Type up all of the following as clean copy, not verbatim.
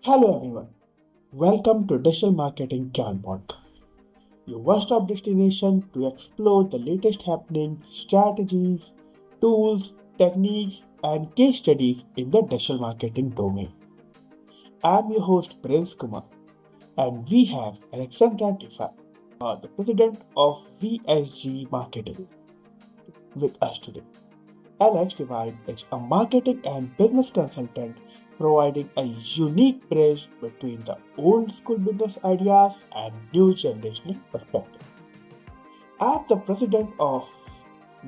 Hello everyone, welcome to Digital Marketing Can Podcast, your one-stop destination to explore the latest happenings, strategies, tools, techniques, and case studies in the digital marketing domain. I'm your host Prince Kumar, and we have Alexandra, the president of VSG Marketing, with us today. Alex Devine is a marketing and business consultant providing a unique bridge between the old school business ideas and new generational perspective. As the president of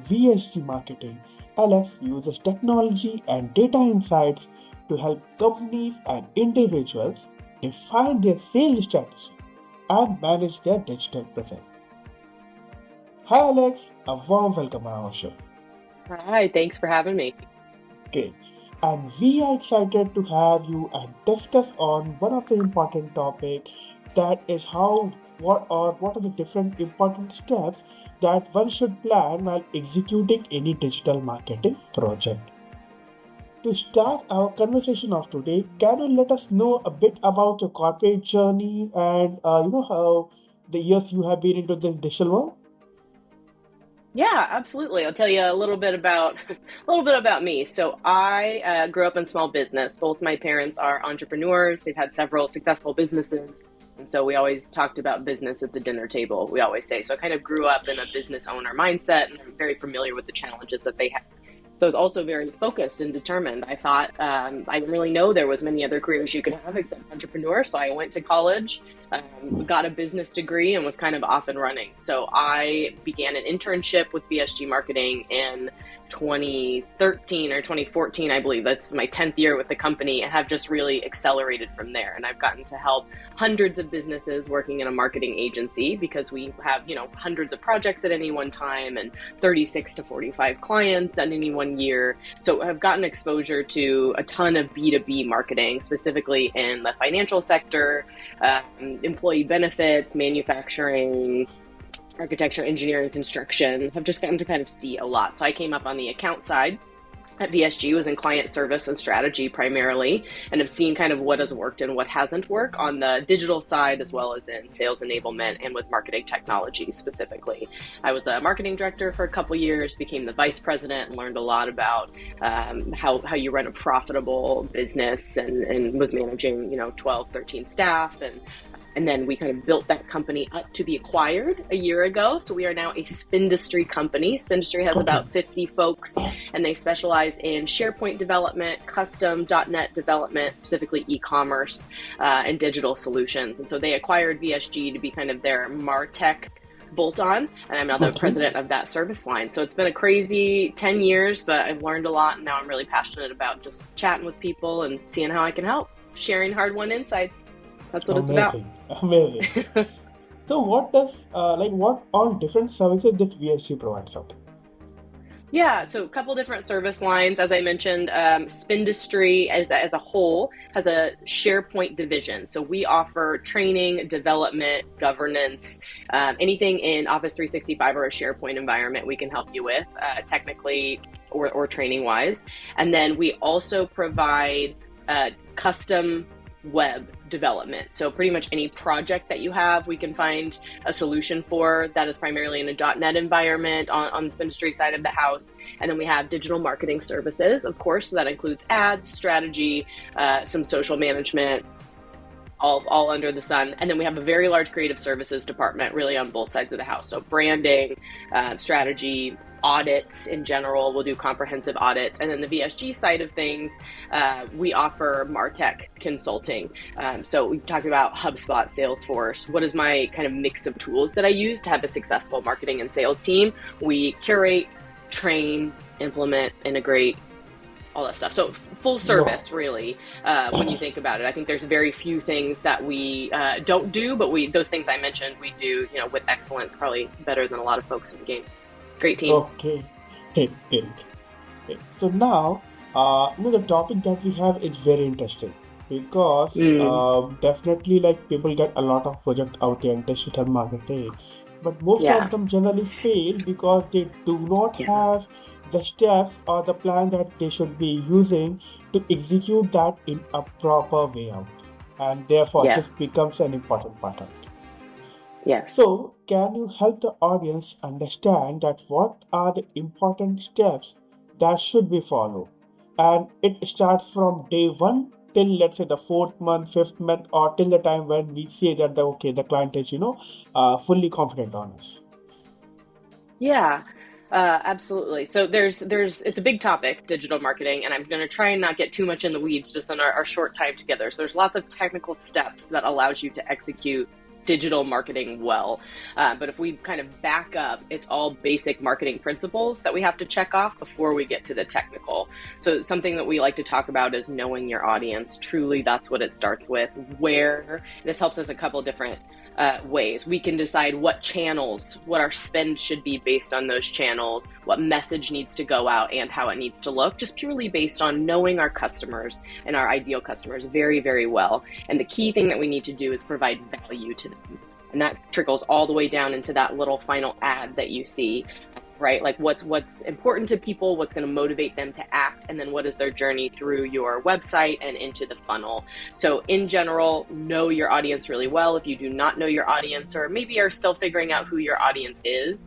VSG Marketing, Alex uses technology and data insights to help companies and individuals define their sales strategy and manage their digital presence. Hi Alex, a warm welcome on our show. Hi, thanks for having me. Okay, and we are excited to have you and discuss on one of the important topic, that is what are the different important steps that one should plan while executing any digital marketing project. To start our conversation of today, can you let us know a bit about your corporate journey and how the years you have been into the digital world? Yeah, absolutely. I'll tell you a little bit about me. So I grew up in small business. Both my parents are entrepreneurs. They've had several successful businesses. And so we always talked about business at the dinner table, we always say. So I kind of grew up in a business owner mindset, and I'm very familiar with the challenges that they have. So I was also very focused and determined. I thought I didn't really know there was many other careers you could have except entrepreneur. So I went to college, got a business degree, and was kind of off and running. So I began an internship with VSG Marketing in 2013 or 2014, I believe. That's my 10th year with the company, and have just really accelerated from there. And I've gotten to help hundreds of businesses working in a marketing agency, because we have, hundreds of projects at any one time and 36 to 45 clients at any one year. So I've gotten exposure to a ton of B2B marketing, specifically in the financial sector, employee benefits, manufacturing, architecture, engineering, construction. Have just gotten to kind of see a lot. So I came up on the account side at VSG, was in client service and strategy primarily, and have seen kind of what has worked and what hasn't worked on the digital side, as well as in sales enablement and with marketing technology specifically. I was a marketing director for a couple years, became the vice president, and learned a lot about how you run a profitable business, and was managing 12, 13 staff, and then we kind of built that company up to be acquired a year ago. So we are now a Spindustry company. Spindustry has about 50 folks, and they specialize in SharePoint development, custom .NET development, specifically e-commerce and digital solutions. And so they acquired VSG to be kind of their MarTech bolt-on, and I'm now the president of that service line. So it's been a crazy 10 years, but I've learned a lot, and now I'm really passionate about just chatting with people and seeing how I can help, sharing hard-won insights. That's what it's about. Amazing. So what all different services that VSG provides out? Yeah, so a couple different service lines. As I mentioned, Spindustry as a whole has a SharePoint division. So we offer training, development, governance, anything in Office 365 or a SharePoint environment we can help you with, technically or training-wise. And then we also provide custom web development. So pretty much any project that you have, we can find a solution for that is primarily in a .NET environment on the Spindustry side of the house. And then we have digital marketing services, of course, so that includes ads, strategy, some social management, all under the sun. And then we have a very large creative services department really on both sides of the house. So branding, strategy, audits in general. We'll do comprehensive audits. And then the VSG side of things, we offer MarTech consulting. So we talked about HubSpot, Salesforce. What is my kind of mix of tools that I use to have a successful marketing and sales team? We curate, train, implement, integrate, all that stuff. So full service, really, when you think about it. I think there's very few things that we don't do, but those things I mentioned, we do, with excellence, probably better than a lot of folks in the game. Great team. Okay. So now, the topic that we have is very interesting, because definitely people get a lot of projects out there in digital marketing, but most of them generally fail because they do not have the steps or the plan that they should be using to execute that in a proper way out. and therefore Yeah. this becomes an important part of it. Yes. So, can you help the audience understand that what are the important steps that should be followed? And it starts from day one till, let's say, the fourth month, fifth month, or till the time when we say that the client is fully confident on us. Yeah, absolutely. So it's a big topic, digital marketing, and I'm going to try and not get too much in the weeds just in our short time together. So there's lots of technical steps that allows you to execute digital marketing well. But if we kind of back up, it's all basic marketing principles that we have to check off before we get to the technical. So something that we like to talk about is knowing your audience. Truly, that's what it starts with. Where this helps us a couple different ways. We can decide what channels, what our spend should be based on those channels, what message needs to go out and how it needs to look, just purely based on knowing our customers and our ideal customers very, very well. And the key thing that we need to do is provide value to them. And that trickles all the way down into that little final ad that you see, right? Like what's important to people, what's going to motivate them to act, and then what is their journey through your website and into the funnel. So in general, know your audience really well. If you do not know your audience, or maybe are still figuring out who your audience is,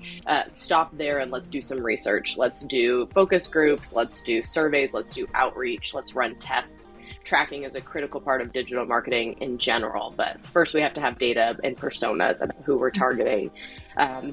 stop there and let's do some research. Let's do focus groups, let's do surveys, let's do outreach, let's run tests. Tracking is a critical part of digital marketing in general, but first we have to have data and personas about who we're targeting.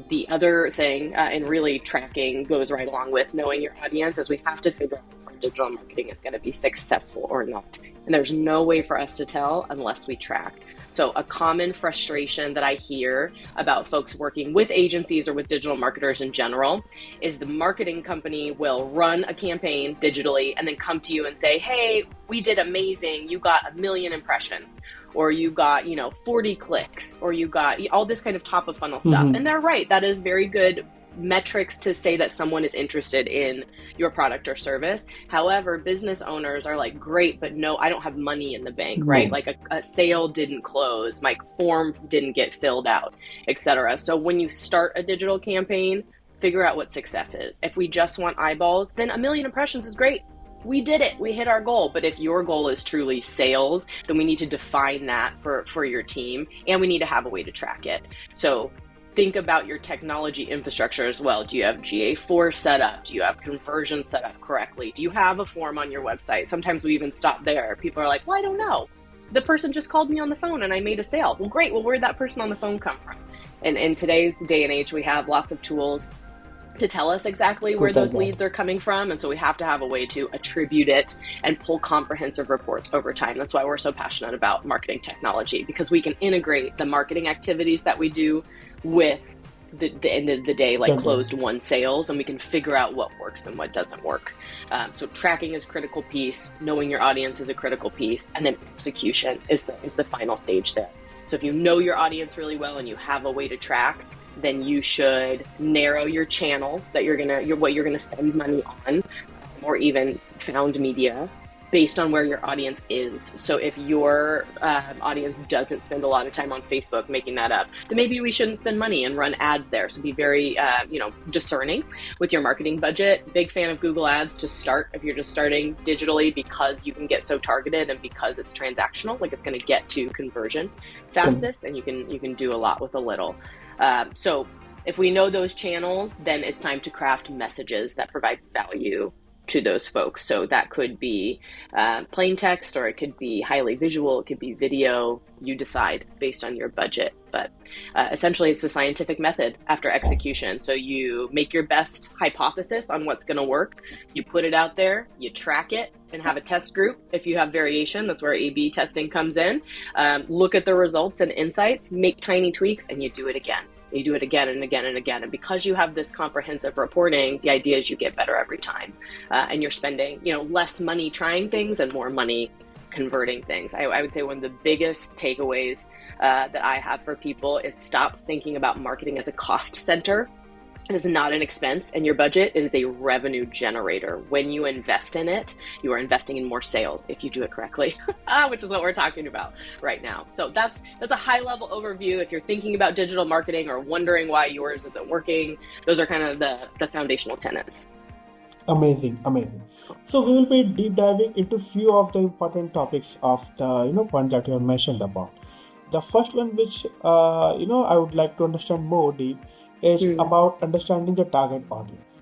The other thing, and really tracking goes right along with knowing your audience, is we have to figure out if our digital marketing is going to be successful or not. And there's no way for us to tell unless we track. So a common frustration that I hear about folks working with agencies or with digital marketers in general is the marketing company will run a campaign digitally and then come to you and say, hey, we did amazing. You got 1 million impressions, or you got, 40 clicks, or you got all this kind of top of funnel stuff. And they're right. That is very good metrics to say that someone is interested in your product or service. However, business owners are like, great, but no, I don't have money in the bank, right? Like a sale didn't close, my form didn't get filled out, etc. So when you start a digital campaign, figure out what success is. If we just want eyeballs, then 1 million impressions is great. We did it. We hit our goal. But if your goal is truly sales, then we need to define that for your team, and we need to have a way to track it. So think about your technology infrastructure as well. Do you have GA4 set up? Do you have conversion set up correctly? Do you have a form on your website? Sometimes we even stop there. People are like, well, I don't know. The person just called me on the phone and I made a sale. Well, great. Well, where'd that person on the phone come from? And in today's day and age, we have lots of tools to tell us exactly where those leads are coming from. And so we have to have a way to attribute it and pull comprehensive reports over time. That's why we're so passionate about marketing technology, because we can integrate the marketing activities that we do with the end of the day, like closed won sales, and we can figure out what works and what doesn't work. So tracking is a critical piece, knowing your audience is a critical piece, and then execution is the final stage there. So if you know your audience really well and you have a way to track, then you should narrow your channels that what you're gonna spend money on, or even found media based on where your audience is. So if your audience doesn't spend a lot of time on Facebook, making that up, then maybe we shouldn't spend money and run ads there. So be very discerning with your marketing budget. Big fan of Google Ads to start if you're just starting digitally, because you can get so targeted and because it's transactional, like it's going to get to conversion fastest, and you can do a lot with a little. So if we know those channels, then it's time to craft messages that provide value to those folks. So that could be plain text, or it could be highly visual, it could be video. You decide based on your budget. But essentially, it's the scientific method after execution. So you make your best hypothesis on what's going to work. You put it out there, you track it, and have a test group. If you have variation, that's where A/B testing comes in. Look at the results and insights, make tiny tweaks, and you do it again. You do it again and again and again. And because you have this comprehensive reporting, the idea is you get better every time. And you're spending, less money trying things and more money converting things. I would say one of the biggest takeaways that I have for people is stop thinking about marketing as a cost center. It is not an expense in your budget. It is a revenue generator. When you invest in it, you are investing in more sales if you do it correctly, which is what we're talking about right now. So that's a high level overview. If you're thinking about digital marketing or wondering why yours isn't working, those are kind of the foundational tenets. Amazing, amazing. So we will be deep diving into few of the important topics of the point that you have mentioned about. The first one, which I would like to understand more deep, is Mm, about understanding the target audience.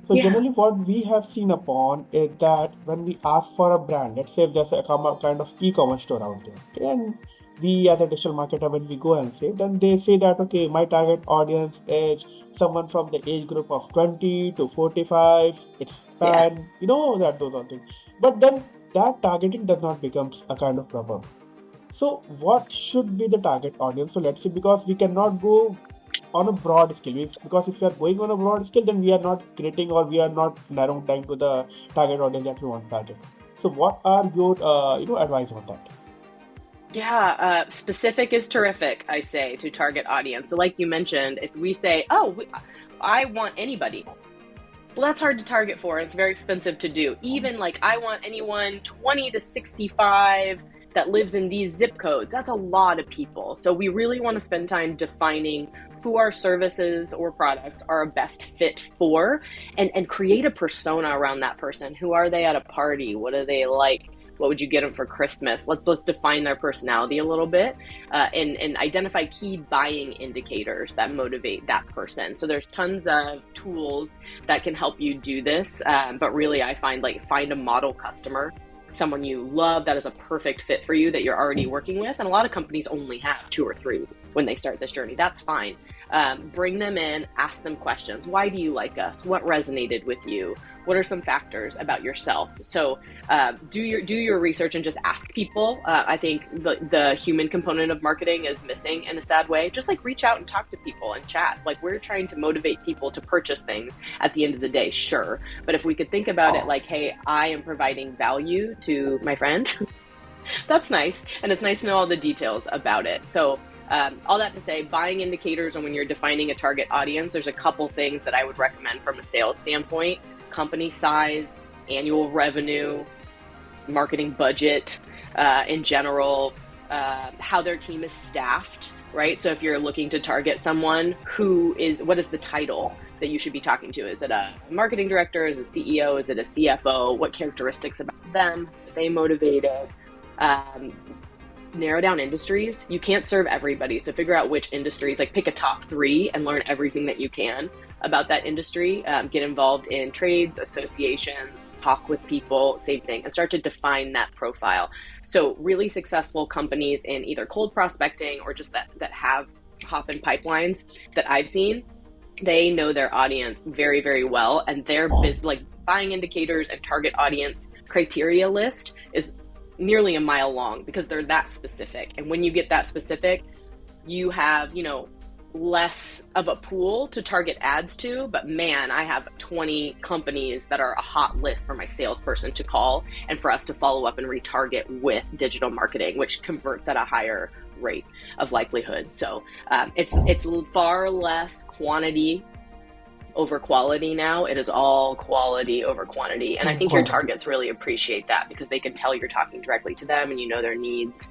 So yeah, generally, what we have seen upon is that when we ask for a brand, let's say if there's a kind of e-commerce store out there, okay, and we as a digital marketer, when we go and say, then they say that okay, my target audience is someone from the age group of 20 to 45. It's yeah. span, that those are things. But then that targeting does not become a kind of problem. So, what should be the target audience? So, let's say because we cannot go on a broad scale, because if we are going on a broad scale, then we are not creating or we are not narrowing down to the target audience that we want to target. So, what are your advice on that? Yeah, specific is terrific, I say, to target audience. So, like you mentioned, if we say, oh, I want anybody, well, that's hard to target for. It's very expensive to do. Even like, I want anyone 20 to 65 that lives in these zip codes. That's a lot of people. So, we really want to spend time defining who our services or products are a best fit for and create a persona around that person. Who are they at a party? What do they like? What would you get them for Christmas? Let's define their personality a little bit, and identify key buying indicators that motivate that person. So there's tons of tools that can help you do this, but really I find like find a model customer, someone you love that is a perfect fit for you that you're already working with. And a lot of companies only have two or three when they start this journey. That's fine. Bring them in, ask them questions. Why do you like us? What resonated with you? What are some factors about yourself? So do your research and just ask people. I think the human component of marketing is missing in a sad way. Just like reach out and talk to people and chat. Like we're trying to motivate people to purchase things at the end of the day, sure. But if we could think about it like, hey, I am providing value to my friend, that's nice. And it's nice to know all the details about it. So all that to say, buying indicators, and when you're defining a target audience, there's a couple things that I would recommend from a sales standpoint: company size, annual revenue, marketing budget, in general, how their team is staffed, right? So if you're looking to target someone, what is the title that you should be talking to? Is it a marketing director? Is it a CEO? Is it a CFO? What characteristics about them are they motivated? Narrow down industries. You can't serve everybody, so figure out which industries, like pick a top 3 and learn everything that you can about that industry. Get involved in trades, associations, talk with people, same thing, and start to define that profile. So really successful companies in either cold prospecting or just that have hop in pipelines that I've seen, they know their audience very, very well, and their like buying indicators and target audience criteria list is nearly a mile long because they're that specific. And when you get that specific, you have, less of a pool to target ads to. But man, I have 20 companies that are a hot list for my salesperson to call and for us to follow up and retarget with digital marketing, which converts at a higher rate of likelihood. So it's far less quantity over quality now. It is all quality over quantity. And I think your Quantity. targets really appreciate that because they can tell you're talking directly to them and you know their needs.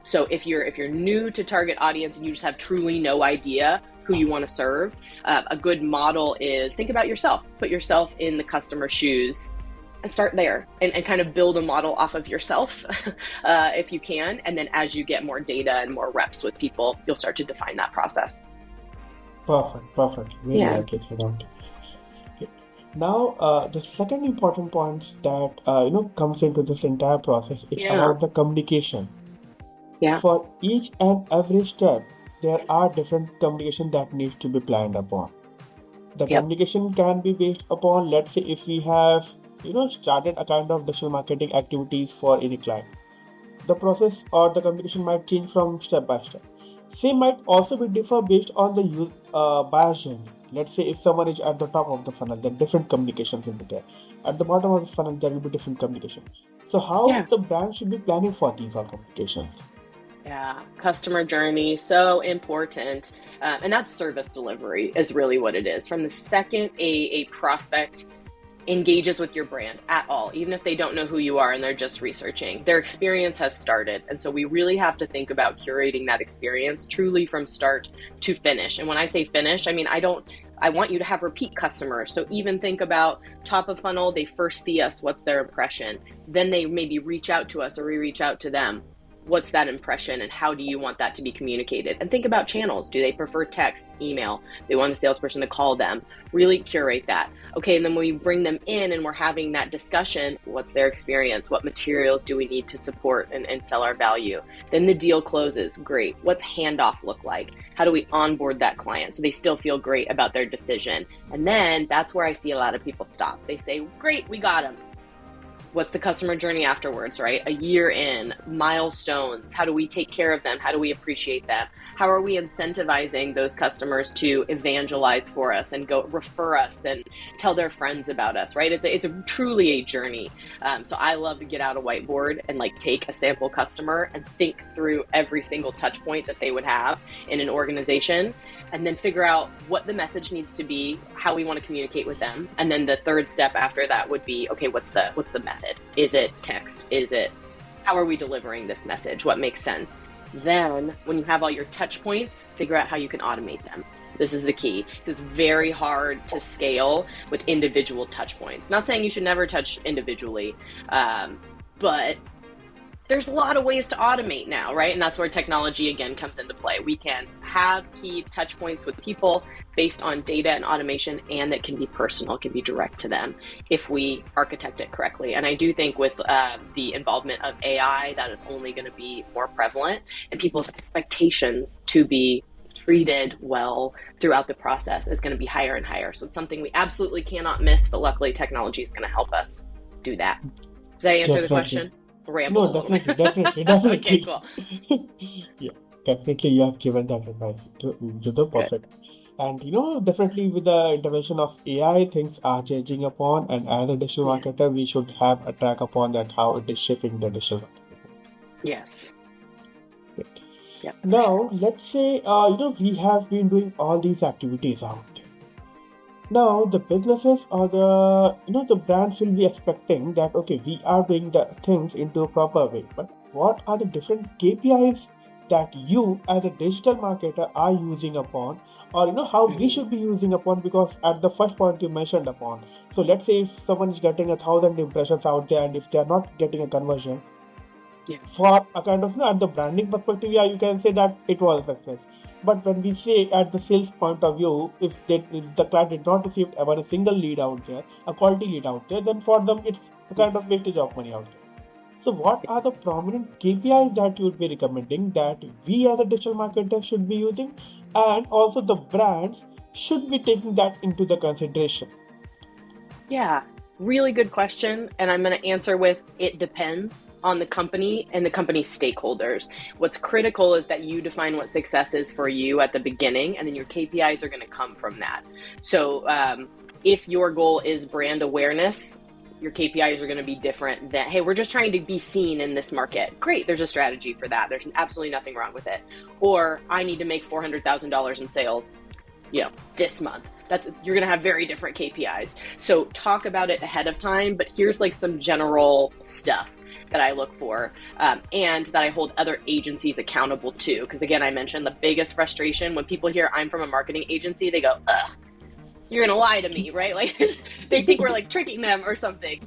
So if you're new to target audience and you just have truly no idea who you want to serve, a good model is think about yourself, put yourself in the customer's shoes and start there and kind of build a model off of yourself if you can. And then as you get more data and more reps with people, you'll start to define that process. Perfect, perfect. Really Yeah. like it, Okay. Now, the second important point that comes into this entire process, it's Yeah. about the communication. Yeah. For each and every step, there are different communication that needs to be planned upon. The Yep. communication can be based upon, let's say, if we have, started a kind of digital marketing activities for any client, the process or the communication might change from step by step. Same might also be differ based on the buyer's journey. Let's say if someone is at the top of the funnel, then different communications will be there. At the bottom of the funnel, there will be different communication. So how Yeah. the brand should be planning for these all communications? Yeah, customer journey, so important. And that's service delivery is really what it is. From the second a prospect engages with your brand at all, even if they don't know who you are and they're just researching, their experience has started. And so we really have to think about curating that experience truly from start to finish. And when I say finish, I mean, I want you to have repeat customers. So even think about top of funnel, they first see us, what's their impression? Then they maybe reach out to us or we reach out to them. What's that impression and how do you want that to be communicated? And think about channels. Do they prefer text, email? They want a salesperson to call them. Really curate that. Okay, and then when we bring them in and we're having that discussion, what's their experience? What materials do we need to support and sell our value? Then the deal closes. Great. What's handoff look like? How do we onboard that client so they still feel great about their decision? And then that's where I see a lot of people stop. They say, great, we got them. What's the customer journey afterwards, right? A year in, milestones. How do we take care of them? How do we appreciate them? How are we incentivizing those customers to evangelize for us and go refer us and tell their friends about us, right? It's truly a journey. So I love to get out a whiteboard and like take a sample customer and think through every single touch point that they would have in an organization, and then figure out what the message needs to be, how we want to communicate with them. And then the third step after that would be, okay, what's the method? Is it text? How are we delivering this message? What makes sense? Then when you have all your touch points, figure out how you can automate them. This is the key. It's very hard to scale with individual touch points. Not saying you should never touch individually, but there's a lot of ways to automate now, right? And that's where technology again comes into play. We can have key touch points with people based on data and automation, and that can be personal, can be direct to them if we architect it correctly. And I do think with the involvement of AI, that is only going to be more prevalent, and people's expectations to be treated well throughout the process is going to be higher and higher. So it's something we absolutely cannot miss, but luckily technology is going to help us do that. Does that answer the question? Ramble No, definitely. Okay, cool. Yeah, definitely you have given that advice to the perfect. Good. And definitely with the intervention of AI, things are changing upon, and as a digital marketer, we should have a track upon that, how it is shaping the digital marketing. Yes. Great. Yep. Now, let's say, we have been doing all these activities out there. Now, the businesses or the brands will be expecting that, okay, we are doing the things into a proper way. But what are the different KPIs that you as a digital marketer are using upon, or how we should be using upon? Because at the first point you mentioned upon. So let's say if someone is getting 1,000 impressions out there, and if they are not getting a conversion, for a kind of, at the branding perspective, you can say that it was a success. But when we say at the sales point of view, if the client did not receive ever a single lead out there, a quality lead out there, then for them it's a kind of wastage of money out there. So what are the prominent KPIs that you would be recommending that we as a digital marketer should be using, and also the brands should be taking that into the consideration? Yeah. Really good question, and I'm going to answer with, it depends on the company and the company stakeholders. What's critical is that you define what success is for you at the beginning, and then your KPIs are going to come from that. So if your goal is brand awareness, your KPIs are going to be different than, hey, we're just trying to be seen in this market. Great, there's a strategy for that. There's absolutely nothing wrong with it. Or I need to make $400,000 in sales, this month. You're going to have very different KPIs. So talk about it ahead of time, but here's like some general stuff that I look for, and that I hold other agencies accountable to. Because again, I mentioned the biggest frustration when people hear I'm from a marketing agency, they go, ugh, you're going to lie to me, right? Like they think we're like tricking them or something.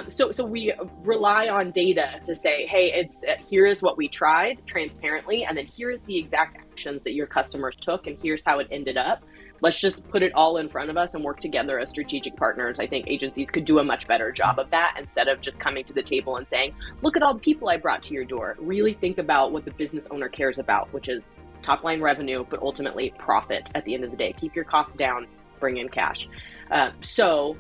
So we rely on data to say, hey, here is what we tried transparently, and then here is the exact actions that your customers took, and here's how it ended up. Let's just put it all in front of us and work together as strategic partners. I think agencies could do a much better job of that, instead of just coming to the table and saying, look at all the people I brought to your door. Really think about what the business owner cares about, which is top line revenue, but ultimately profit at the end of the day. Keep your costs down, bring in cash. So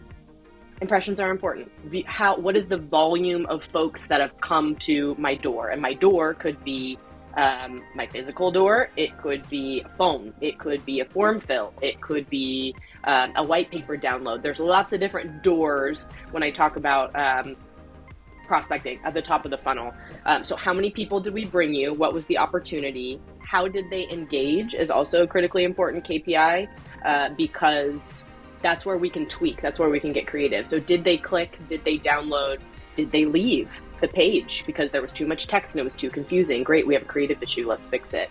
impressions are important. What is the volume of folks that have come to my door? And my door could be my physical door, it could be a phone, it could be a form fill, it could be a white paper download. There's lots of different doors when I talk about prospecting at the top of the funnel. So how many people did we bring you? What was the opportunity? How did they engage is also a critically important KPI, because that's where we can tweak. That's where we can get creative. So did they click? Did they download? Did they leave? the page because there was too much text and it was too confusing. Great, we have a creative issue, let's fix it.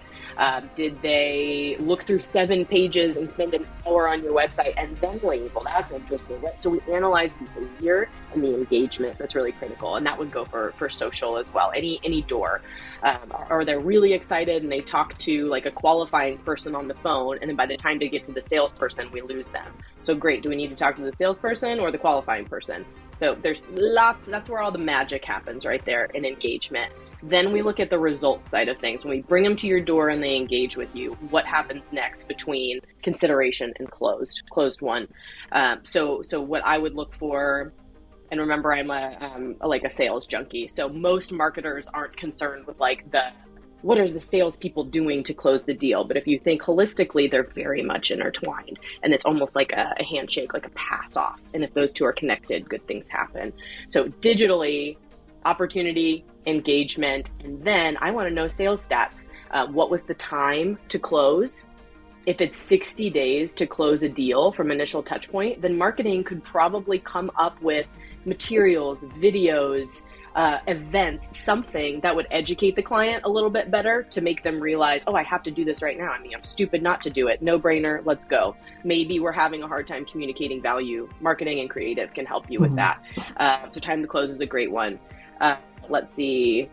Did they look through 7 pages and spend an hour on your website and then leave? Well, that's interesting, right? So we analyze behavior and the engagement. That's really critical. And that would go for social as well. Any door. Are they really excited and they talk to like a qualifying person on the phone, and then by the time they get to the salesperson, we lose them. So great, do we need to talk to the salesperson or the qualifying person? So there's lots, that's where all the magic happens right there in engagement. Then we look at the results side of things. When we bring them to your door and they engage with you, what happens next between consideration and closed one? So what I would look for, and remember, I'm a sales junkie. So most marketers aren't concerned with like what are the salespeople doing to close the deal? But if you think holistically, they're very much intertwined, and it's almost like a handshake, like a pass off. And if those two are connected, good things happen. So digitally, opportunity, engagement, and then I want to know sales stats. What was the time to close? If it's 60 days to close a deal from initial touch point, then marketing could probably come up with materials, videos, events, something that would educate the client a little bit better to make them realize, oh, I have to do this right now. I mean, I'm stupid not to do it. No brainer. Let's go. Maybe we're having a hard time communicating value. Marketing and creative can help you with that. So time to close is a great one. Let's see.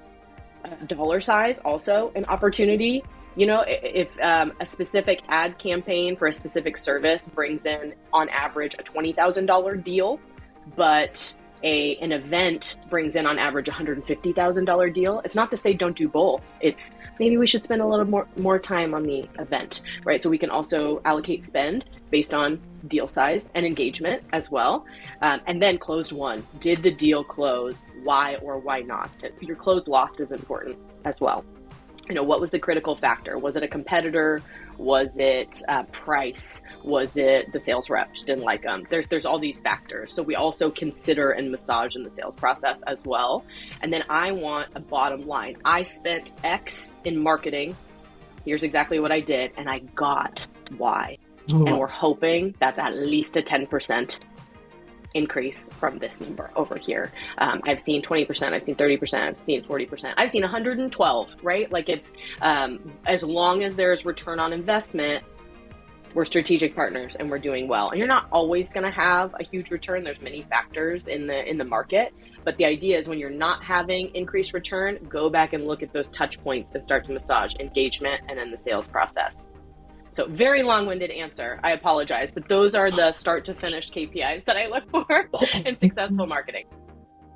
Dollar size, also an opportunity. You know, if a specific ad campaign for a specific service brings in on average a $20,000 deal, but an event brings in on average $150,000 deal, it's not to say don't do both. It's maybe we should spend a little more time on the event, right? So we can also allocate spend based on deal size and engagement as well. And then closed one. Did the deal close? Why or why not? Your closed lost is important as well. You know, what was the critical factor? Was it a competitor? Was it price? Was it the sales rep just didn't like them? There's all these factors. So we also consider and massage in the sales process as well. And then I want a bottom line. I spent X in marketing. Here's exactly what I did. And I got Y. And we're hoping that's at least a 10% increase from this number over here. I've seen 20%, I've seen 30%, I've seen 40%, I've seen 112, right? Like it's, as long as there's return on investment, we're strategic partners and we're doing well. And you're not always going to have a huge return. There's many factors in the market, but the idea is when you're not having increased return, go back and look at those touch points and start to massage engagement and then the sales process. So very long-winded answer. I apologize, but those are the start to finish KPIs that I look for in successful marketing.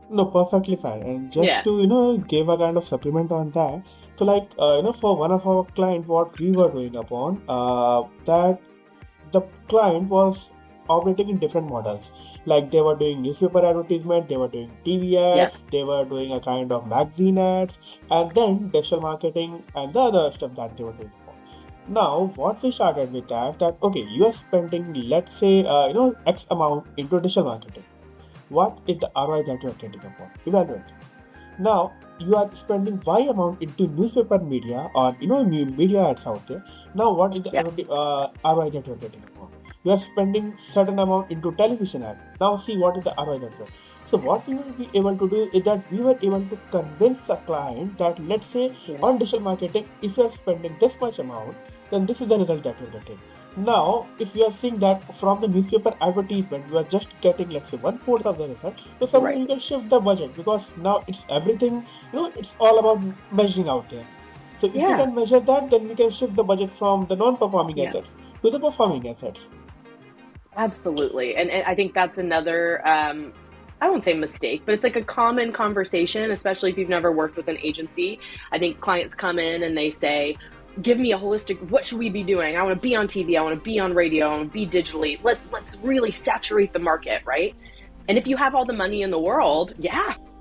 No, perfectly fine. And just to, give a kind of supplement on that. So like, for one of our clients, what we were doing upon, that the client was operating in different models. Like they were doing newspaper advertisement, they were doing TV ads, they were doing a kind of magazine ads, and then digital marketing and the other stuff that they were doing. Now, what we started with that okay, you are spending, let's say, X amount into digital marketing. What is the ROI that you are getting upon? Evaluate. Now, you are spending Y amount into newspaper media or, media ads out there. Now, what is the ROI that you are getting upon? You are spending certain amount into television ad. Now, see what is the ROI that you are. So what we will be able to do is that we were able to convince the client that, let's say, on digital marketing, if you are spending this much amount, then this is the result that you're getting. Now, if you are seeing that from the newspaper advertisement, you are just getting, let's say, 1/4 of the result, so sometimes you can shift the budget because now it's everything, it's all about measuring out there. So if you can measure that, then we can shift the budget from the non-performing assets to the performing assets. Absolutely. And I think that's another, I won't say mistake, but it's like a common conversation, especially if you've never worked with an agency. I think clients come in and they say, give me a holistic, what should we be doing? I want to be on TV. I want to be on radio. I want to be digitally. Let's really saturate the market, right? And if you have all the money in the world,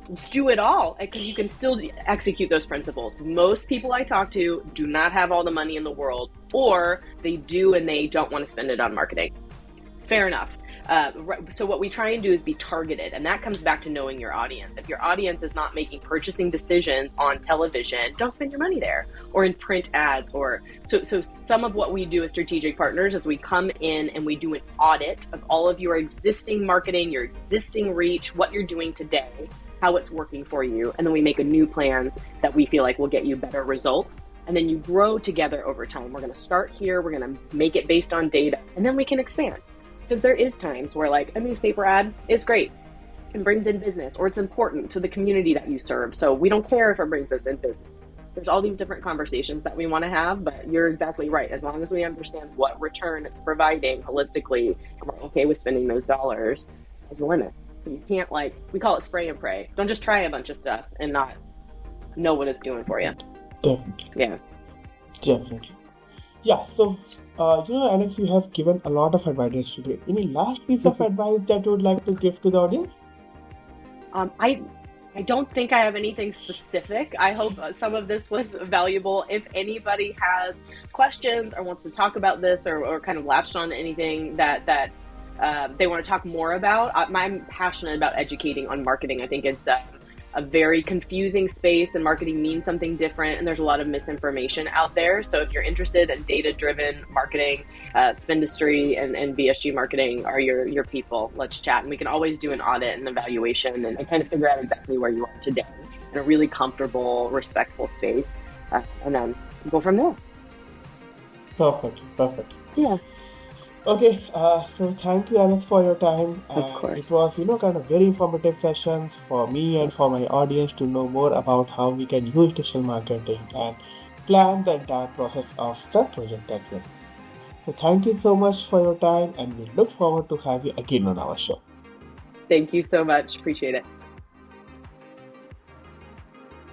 let's do it all, because you can still execute those principles. Most people I talk to do not have all the money in the world, or they do and they don't want to spend it on marketing. Fair enough. So what we try and do is be targeted, and that comes back to knowing your audience. If your audience is not making purchasing decisions on television, don't spend your money there, or in print ads, or so some of what we do as strategic partners is we come in and we do an audit of all of your existing marketing, your existing reach, what you're doing today, how it's working for you, and then we make a new plan that we feel like will get you better results. And then you grow together over time. We're going to start here, we're going to make it based on data, and then we can expand. Because there is times where like a newspaper ad is great and brings in business, or it's important to the community that you serve. So we don't care if it brings us in business. There's all these different conversations that we want to have, but you're exactly right. As long as we understand what return it's providing holistically, and we're okay with spending those dollars, sky's the limit. You can't, like, we call it spray and pray. Don't just try a bunch of stuff and not know what it's doing for you. Definitely. Yeah. Definitely. Yeah, so, Alex, you have given a lot of advice today. Any last piece of advice that you would like to give to the audience? I don't think I have anything specific. I hope some of this was valuable. If anybody has questions or wants to talk about this, or kind of latched on to anything that they want to talk more about, I'm passionate about educating on marketing. I think it's a very confusing space, and marketing means something different, and there's a lot of misinformation out there. So if you're interested in data-driven marketing, Spindustry and VSG Marketing are your people. Let's chat, and we can always do an audit and evaluation and kind of figure out exactly where you are today in a really comfortable, respectful space, and then go from there. Perfect. Yeah. Okay, so thank you, Alex, for your time. Of course. It was, kind of very informative sessions for me and for my audience to know more about how we can use digital marketing and plan the entire process of the project as well. So thank you so much for your time, and we look forward to have you again on our show. Thank you so much. Appreciate it.